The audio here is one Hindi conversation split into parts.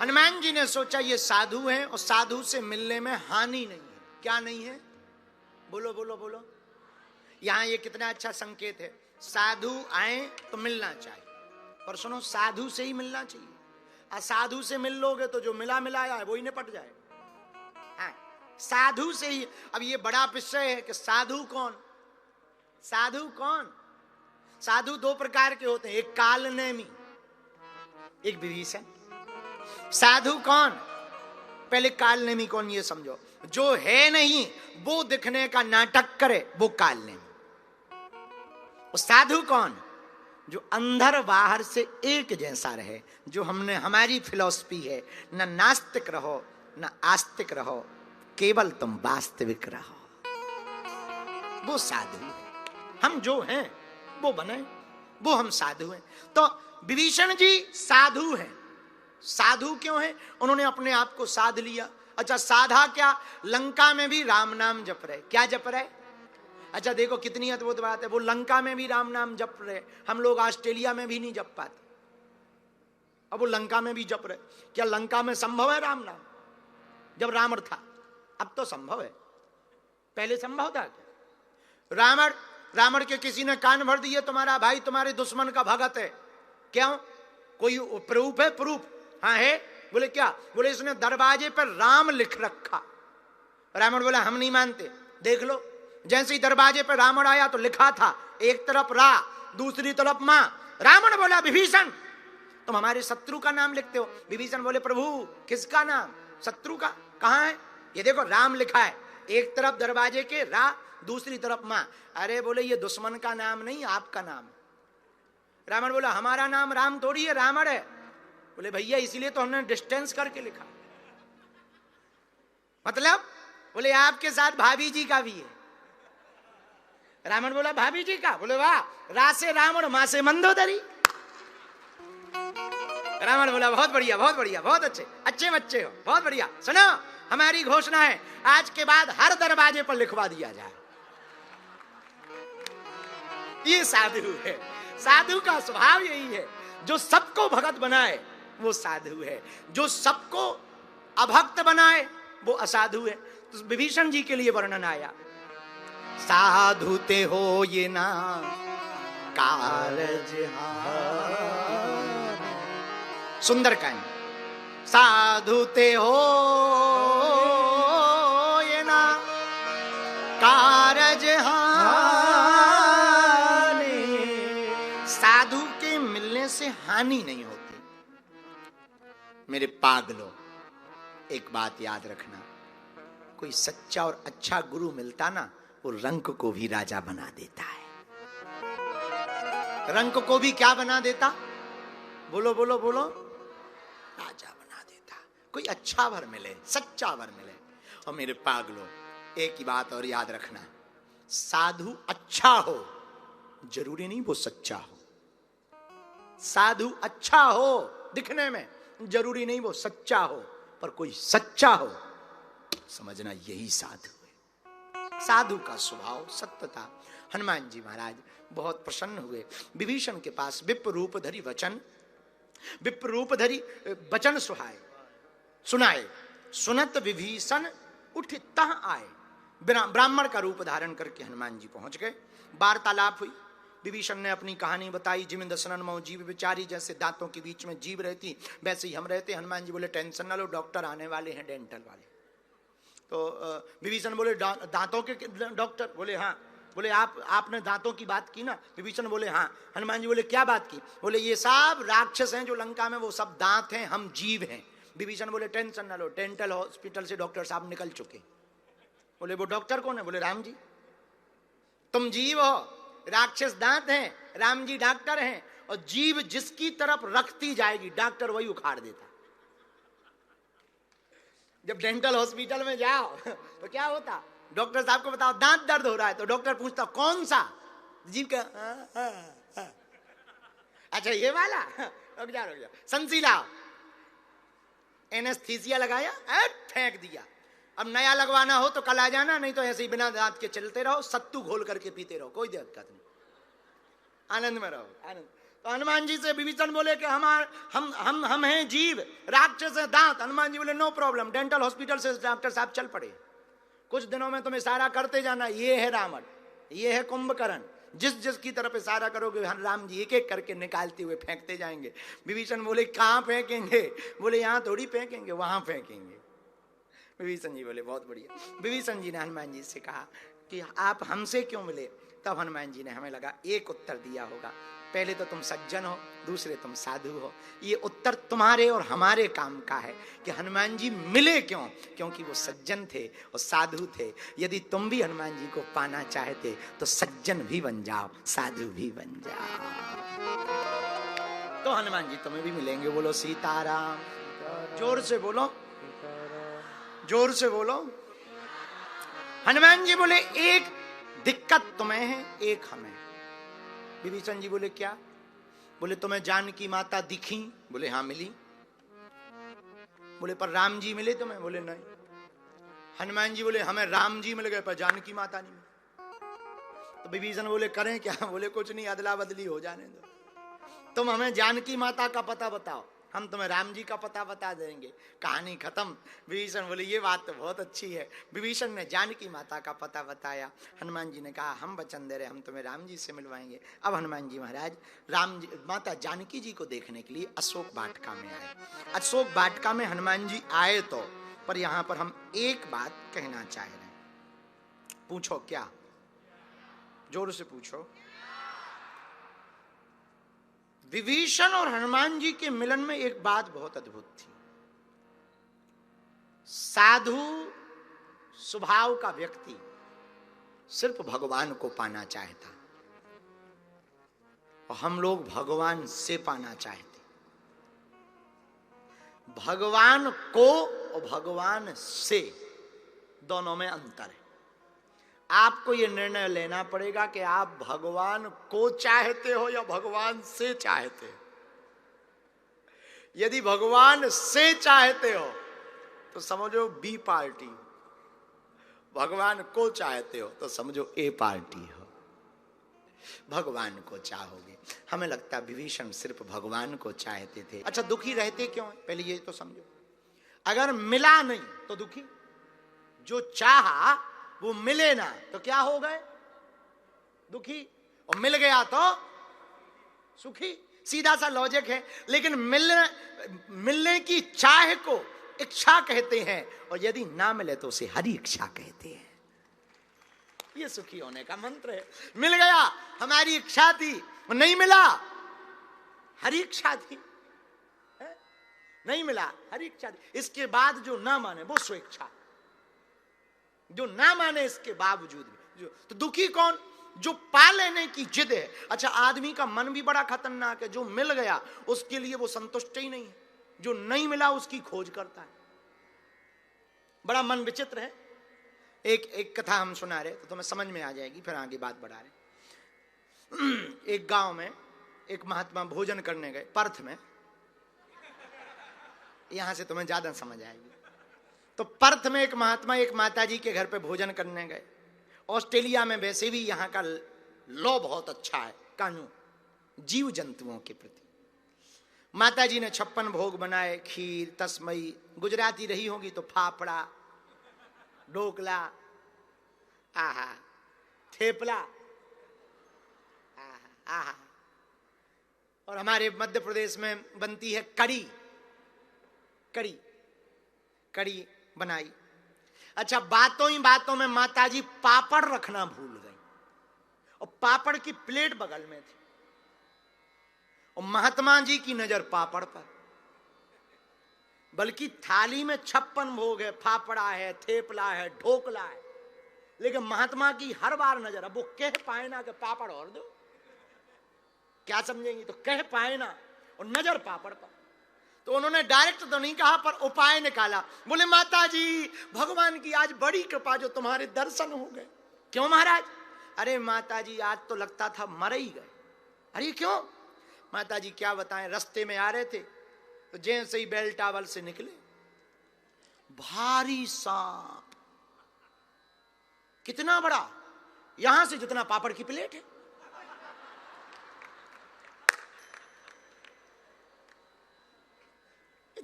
हनुमान जी ने सोचा ये साधु हैं और साधु से मिलने में हानि नहीं है। क्या नहीं है? बोलो बोलो बोलो। यहां ये कितना अच्छा संकेत है। साधु आए तो मिलना चाहिए, पर सुनो, साधु से ही मिलना चाहिए। असाधु से मिल लोगे तो जो मिला मिलाया है वही निपट जाए। हाँ, साधु से ही। अब ये बड़ा विषय है कि साधु कौन, साधु कौन। साधु दो प्रकार के होते हैं, एक कालनेमी, एक विभीषण। साधु कौन? पहले कालनेमी कौन ये समझो। जो है नहीं वो दिखने का नाटक करे वो कालनेमी। साधु कौन? जो अंदर बाहर से एक जैसा रहे, जो हमारी फिलॉसफी है, न नास्तिक रहो न आस्तिक रहो, केवल तुम वास्तविक रहो, वो साधु है। हम जो हैं वो बने, वो हम साधु हैं। तो विभीषण जी साधु हैं। साधु क्यों है? उन्होंने अपने आप को साध लिया। अच्छा, साधा क्या? लंका में भी राम नाम जप रहे। क्या जप रहे? अच्छा देखो कितनी अद्भुत बात है। वो लंका में भी राम नाम जप रहे, हम लोग ऑस्ट्रेलिया में भी नहीं जप पाते, अब वो लंका में भी जप रहे। क्या लंका में संभव है राम नाम? जब रावण था, अब तो संभव है, पहले संभव था क्या? रावण के किसी ने कान भर दिए, तुम्हारा भाई तुम्हारे दुश्मन का भगत है। क्यों? कोई प्रूफ है? प्रूफ? हाँ है। बोले क्या? बोले इसने दरवाजे पर राम लिख रखा। रावण बोला हम नहीं मानते, देख लो। जैसे ही दरवाजे पर रावण आया तो लिखा था, एक तरफ रा दूसरी तरफ मां। रावण बोला विभीषण तुम हमारे शत्रु का नाम लिखते हो। विभीषण बोले प्रभु किसका नाम? शत्रु का। कहां है? ये देखो राम लिखा है, एक तरफ दरवाजे के रा दूसरी तरफ मां। अरे बोले ये दुश्मन का नाम नहीं, आपका नाम है। रावण बोला हमारा नाम राम थोड़ी है, रावण है। बोले भैया इसीलिए तो हमने डिस्टेंस करके लिखा। मतलब? बोले आपके साथ भाभी जी का भी है। रावण बोला भाभी जी का? बोले वाह, रा से रावण मां से मंदोदरी। रावण बोला बहुत बढ़िया बहुत बढ़िया, बहुत अच्छे अच्छे बच्चे हो, बहुत बढ़िया। सुनो हमारी घोषणा है, आज के बाद हर दरवाजे पर लिखवा दिया जाए। ये साधु है। साधु का स्वभाव यही है, जो सबको भगत बनाए वो साधु है, जो सबको अभक्त बनाए वो असाधु है। तो विभीषण जी के लिए वर्णन आया, साधु ते हो ये ना कारज। सुंदर कांड। साधु ते हो ये ना कारज हानि। साधु के मिलने से हानि नहीं होती। मेरे पागलों, एक बात याद रखना, कोई सच्चा और अच्छा गुरु मिलता ना, वो रंक को भी राजा बना देता है। रंक को भी क्या बना देता? बोलो बोलो बोलो, राजा बना देता। कोई अच्छा वर मिले, सच्चा वर मिले। और मेरे पागलों, एक ही बात और याद रखना, साधु अच्छा हो जरूरी नहीं वो सच्चा हो। साधु अच्छा हो दिखने में, जरूरी नहीं वो सच्चा हो। पर कोई सच्चा हो, समझना यही साधु है। साधु का स्वभाव सत्य था। हनुमान जी महाराज बहुत प्रसन्न हुए। विभीषण के पास विप्र रूप धरी वचन, विप्र रूप धरी वचन सुनाए। सुनत विभीषण उठ तह आए। ब्राह्मण का रूप धारण करके हनुमान जी पहुंच गए। वार्तालाप हुई। विभीषण ने अपनी कहानी बताई। जिमिंद सनन मऊ जीव विचारी, जैसे दांतों के बीच में जीव रहती वैसे ही हम रहते। हनुमान जी बोले टेंशन ना लो, डॉक्टर आने वाले हैं, डेंटल वाले। तो विभीषण बोले दांतों के डॉक्टर? बोले हाँ। बोले आपने दांतों की बात की ना? विभीषण बोले हाँ। हनुमान जी बोले क्या बात की? बोले ये सब राक्षस हैं जो लंका में, वो सब दांत हैं, हम जीव हैं। विभीषण बोले टेंशन ना लो, डेंटल हॉस्पिटल से डॉक्टर साहब निकल चुके। बोले वो डॉक्टर कौन है? बोले राम जी। तुम जीव हो, राक्षस दांत हैं, राम जी डॉक्टर हैं। और जीव जिसकी तरफ रखती जाएगी डॉक्टर वही उखाड़ देता। जब डेंटल हॉस्पिटल में जाओ तो क्या होता? डॉक्टर साहब को बताओ दांत दर्द हो रहा है, तो डॉक्टर पूछता कौन सा? जीव का अच्छा ये वाला, रुक जा संसीला। एनेस्थीसिया लगाया, फेंक दिया। अब नया लगवाना हो तो कल आ जाना, नहीं तो ऐसे ही बिना दांत के चलते रहो, सत्तू घोल करके पीते रहो, कोई दिक्कत नहीं, आनंद में रहो, आनंद। तो हनुमान जी से विभीषण बोले कि हम हैं जीव, राक्षस है दांत। हनुमान जी बोले नो प्रॉब्लम, डेंटल हॉस्पिटल से डॉक्टर साहब चल पड़े, कुछ दिनों में तुम इशारा करते जाना, ये है रावण, ये है कुंभकर्ण, जिस जिस की तरफ इशारा करोगे राम जी एक एक करके निकालते हुए फेंकते जाएंगे। विभीषण बोले कहाँ फेंकेंगे? बोले यहाँ थोड़ी फेंकेंगे, वहां फेंकेंगे। विभीषण जी बोले बहुत बढ़िया। विभीषण जी ने हनुमान जी से कहा कि आप हमसे क्यों मिले? तब हनुमान जी ने हमें लगा एक उत्तर दिया होगा, पहले तो तुम सज्जन हो, दूसरे तुम साधु हो। ये उत्तर तुम्हारे और हमारे काम का है कि हनुमान जी मिले क्यों? क्योंकि वो सज्जन थे और साधु थे। यदि तुम भी हनुमान जी को पाना चाहते तो सज्जन भी बन जाओ, साधु भी बन जाओ, तो हनुमान जी तुम्हें भी मिलेंगे। बोलो सीताराम, जोर से बोलो, जोर से बोलो। हनुमान जी बोले एक दिक्कत तुम्हें है, एक हमें। विभीषण जी बोले क्या? बोले तुम्हें जानकी माता दिखी? बोले हाँ मिली। बोले पर राम जी मिले तुम्हें? बोले नहीं। हनुमान जी बोले हमें राम जी मिल गए पर जानकी माता नहीं मिली। तो विभीषण बोले करें क्या? बोले कुछ नहीं, अदला बदली हो जाने दो, तुम हमें जानकी माता का पता बताओ, हम तुम्हें राम जी का पता बता देंगे, कहानी खत्म। विभीषण बोले ये बात तो बहुत अच्छी है। विभीषण ने जानकी माता का पता बताया। हनुमान जी ने कहा हम वचन दे रहे, हम तुम्हें राम जी से मिलवाएंगे। अब हनुमान जी महाराज राम जी माता जानकी जी को देखने के लिए अशोक वाटिका में आए। अशोक वाटिका में हनुमान जी आए तो, पर यहां पर हम एक बात कहना चाह रहे हैं। पूछो क्या? जोर से पूछो। विभीषण और हनुमान जी के मिलन में एक बात बहुत अद्भुत थी। साधु स्वभाव का व्यक्ति सिर्फ भगवान को पाना चाहता और हम लोग भगवान से पाना चाहते। भगवान को और भगवान से दोनों में अंतर है। आपको यह निर्णय लेना पड़ेगा कि आप भगवान को चाहते हो या भगवान से चाहते हो। यदि भगवान से चाहते हो तो समझो बी पार्टी, भगवान को चाहते हो तो समझो ए पार्टी हो। भगवान को चाहोगे। हमें लगता विभीषण सिर्फ भगवान को चाहते थे। अच्छा दुखी रहते क्यों है? पहले ये तो समझो। अगर मिला नहीं तो दुखी, जो चाहा वो मिले ना तो क्या हो गए? दुखी, और मिल गया तो सुखी। सीधा सा लॉजिक है। लेकिन मिलने की चाह को इच्छा कहते हैं, और यदि ना मिले तो उसे हरि इच्छा कहते हैं। ये सुखी होने का मंत्र है। मिल गया, हमारी इच्छा थी, नहीं मिला, हरि इच्छा थी, नहीं मिला, हरि इच्छा थी। इसके बाद जो ना माने वो स्वेच्छा, जो ना माने इसके बावजूद भी। तो दुखी कौन? जो पा लेने की जिद है। अच्छा आदमी का मन भी बड़ा खतरनाक है। जो मिल गया उसके लिए वो संतुष्ट ही नहीं है, जो नहीं मिला उसकी खोज करता है। बड़ा मन विचित्र है। एक कथा हम सुना रहे तो तुम्हें समझ में आ जाएगी, फिर आगे बात बढ़ा रहे। एक गांव में एक महात्मा भोजन करने गए, पर्थ में। यहां से तुम्हें ज्यादा समझ आएगी। तो पर्थ में एक महात्मा एक माताजी के घर पे भोजन करने गए। ऑस्ट्रेलिया में वैसे भी यहाँ का लॉ बहुत अच्छा है, कानून जीव जंतुओं के प्रति। माताजी ने 56 भोग बनाए, खीर, तस्मई, गुजराती रही होगी तो फाफड़ा, ढोकला, आहा, थेपला, आहा, आहा। और हमारे मध्य प्रदेश में बनती है कड़ी, कड़ी, कड़ी बनाई। अच्छा बातों ही बातों में माताजी पापड़ रखना भूल गई, और पापड़ की प्लेट बगल में थी, और महात्मा जी की नजर पापड़ पर। बल्कि थाली में 56 भोग है, फाफड़ा है, थेपला है, ढोकला है, लेकिन महात्मा की हर बार नजर, अब वो कह पाए ना कि पापड़ और दो, क्या समझेंगी? तो कह पाए ना, और नजर पापड़ पर। तो उन्होंने डायरेक्ट तो नहीं कहा, पर उपाय निकाला। बोले माता जी भगवान की आज बड़ी कृपा जो तुम्हारे दर्शन हो गए। क्यों महाराज? अरे माता जी आज तो लगता था मर ही गए। अरे क्यों? माता जी क्या बताएं, रास्ते में आ रहे थे तो जैसे ही बेल टावल से निकले, भारी सांप, कितना बड़ा, यहां से जितना पापड़ की प्लेट है।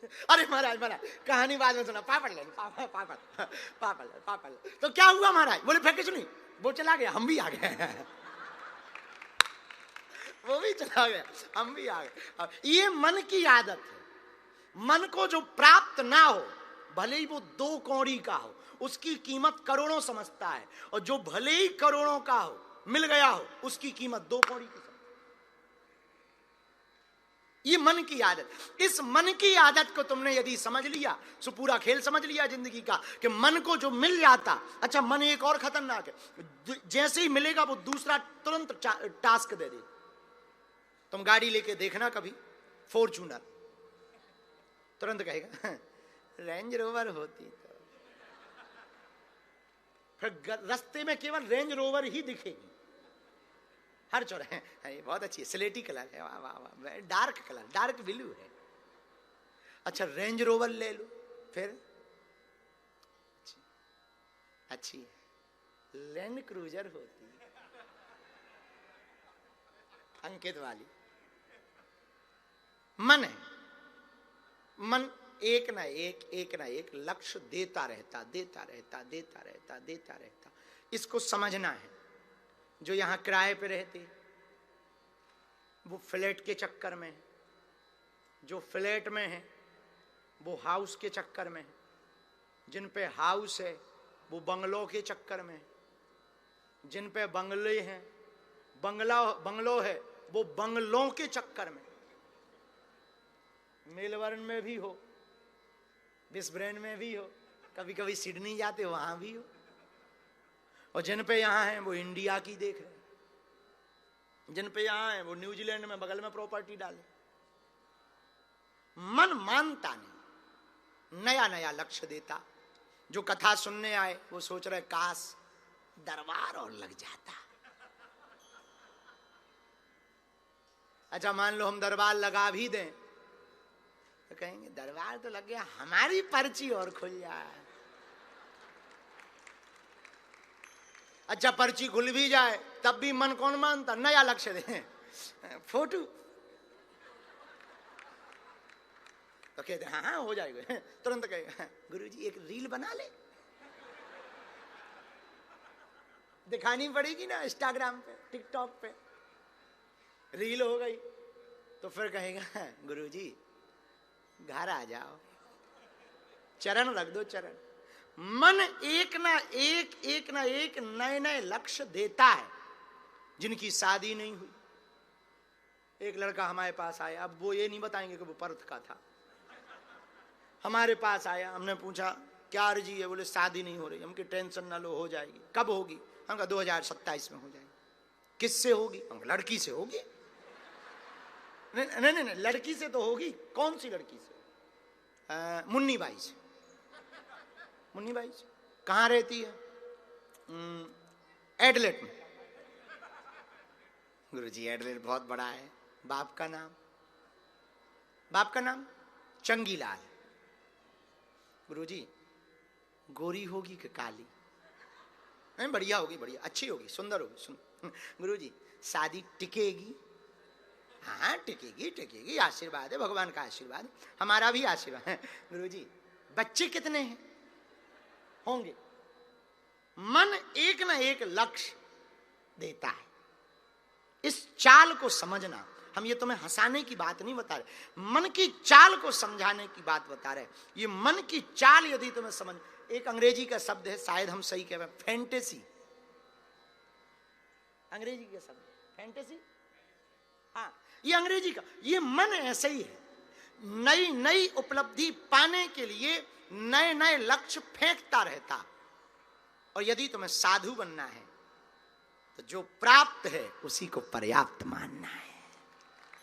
अरे महाराज महाराज कहानी बाद में सुना, पापड़ ले पापड़ पापड़ पापड़ पापड़। तो क्या हुआ महाराज? बोले फेंके सुनी, वो चला गया, हम भी आ गए। वो भी चला गया, हम भी आ गए। ये मन की आदत है। मन को जो प्राप्त ना हो, भले ही वो 2 कौड़ी का हो, उसकी कीमत करोड़ों समझता है, और जो भले ही करोड़ों का हो, मिल गया हो, उसकी कीमत 2 कौड़ी की। ये मन की आदत। इस मन की आदत को तुमने यदि समझ लिया तो पूरा खेल समझ लिया जिंदगी का, कि मन को जो मिल जाता। अच्छा, मन एक और खतरनाक है, जैसे ही मिलेगा वो दूसरा तुरंत टास्क दे दे। तुम गाड़ी लेके देखना कभी, फॉर्च्यूनर, तुरंत कहेगा रेंज रोवर होती तो। फिर रास्ते में केवल रेंज रोवर ही दिखेगी हर चौराहे। ये बहुत अच्छी है, स्लेटी कलर है, वाह वाह वाह, डार्क कलर, डार्क ब्लू है। अच्छा, रेंज रोवर ले लो, फिर अच्छी है, लैंड क्रूजर होती है, अंकित वाली। मन है, मन एक ना एक लक्ष्य देता रहता, देता रहता, देता रहता, देता रहता। इसको समझना है। जो यहां किराए पे रहते, वो फ्लैट के चक्कर में है, जो फ्लैट में है वो हाउस के चक्कर में है, जिन पे हाउस है वो बंगलों के चक्कर में है, जिन पे बंगले हैं, बंगलो है, वो बंगलों के चक्कर में। मेलबर्न में भी हो, ब्रिस्बेन में भी हो, कभी कभी सिडनी जाते वहां भी हो, और जिन पे यहां हैं वो इंडिया की देख रहे, जिन पे यहां हैं वो न्यूजीलैंड में बगल में प्रॉपर्टी डाले। मन मानता नहीं, नया नया लक्ष्य देता। जो कथा सुनने आए वो सोच रहे काश दरबार और लग जाता। अच्छा, मान लो हम दरबार लगा भी दें तो कहेंगे दरबार तो लग गया, हमारी पर्ची और खुल जाए। अच्छा, पर्ची खुल भी जाए तब भी मन कौन मानता, नया लक्ष्य दे, फोटो, तो कहते हाँ हाँ हो जाएगा, तुरंत कहेगा गुरुजी एक रील बना ले, दिखानी पड़ेगी ना इंस्टाग्राम पे, टिकटॉक पे, रील हो गई तो फिर कहेगा गुरुजी घर आ जाओ, चरण रख दो, चरण। मन एक ना एक नए नए लक्ष्य देता है। जिनकी शादी नहीं हुई, एक लड़का हमारे पास आया, अब वो ये नहीं बताएंगे कि वो पर्थ का था, हमारे पास आया, हमने पूछा क्या अर्जी है? बोले शादी नहीं हो रही। हमकी टेंशन ना लो, हो जाएगी। कब होगी? हम कहा 2027 में हो जाएगी। किससे होगी? हम लड़की से होगी। नहीं नहीं नहीं, लड़की से तो होगी। कौन सी लड़की से? मुन्नी बाई से। मुन्नी बाई से कहाँ रहती है? एडलेट में। गुरुजी एडलेट बहुत बड़ा है। बाप का नाम? बाप का नाम चंगीलाल। गुरुजी गोरी होगी कि काली? नहीं, बढ़िया होगी, बढ़िया अच्छी होगी, सुंदर होगी। सुन गुरुजी शादी टिकेगी? हाँ टिकेगी, टिकेगी, आशीर्वाद है, भगवान का आशीर्वाद, हमारा भी आशीर्वाद है। गुरुजी बच्चे कितने हैं? होंगे। मन एक ना एक लक्ष्य देता है। इस चाल को समझना। हम ये तुम्हें हंसाने की बात नहीं बता रहे, मन की चाल को समझाने की बात बता रहे। ये मन की चाल यदि तुम्हें समझ, एक अंग्रेजी का शब्द है, शायद हम सही कह रहे हैं, फैंटेसी। अंग्रेजी का शब्द फैंटेसी, हाँ ये अंग्रेजी का। ये मन ऐसे ही है, नई नई उपलब्धि पाने के लिए नए नए लक्ष्य फेंकता रहता। और यदि तुम्हें साधु बनना है तो जो प्राप्त है उसी को पर्याप्त मानना है।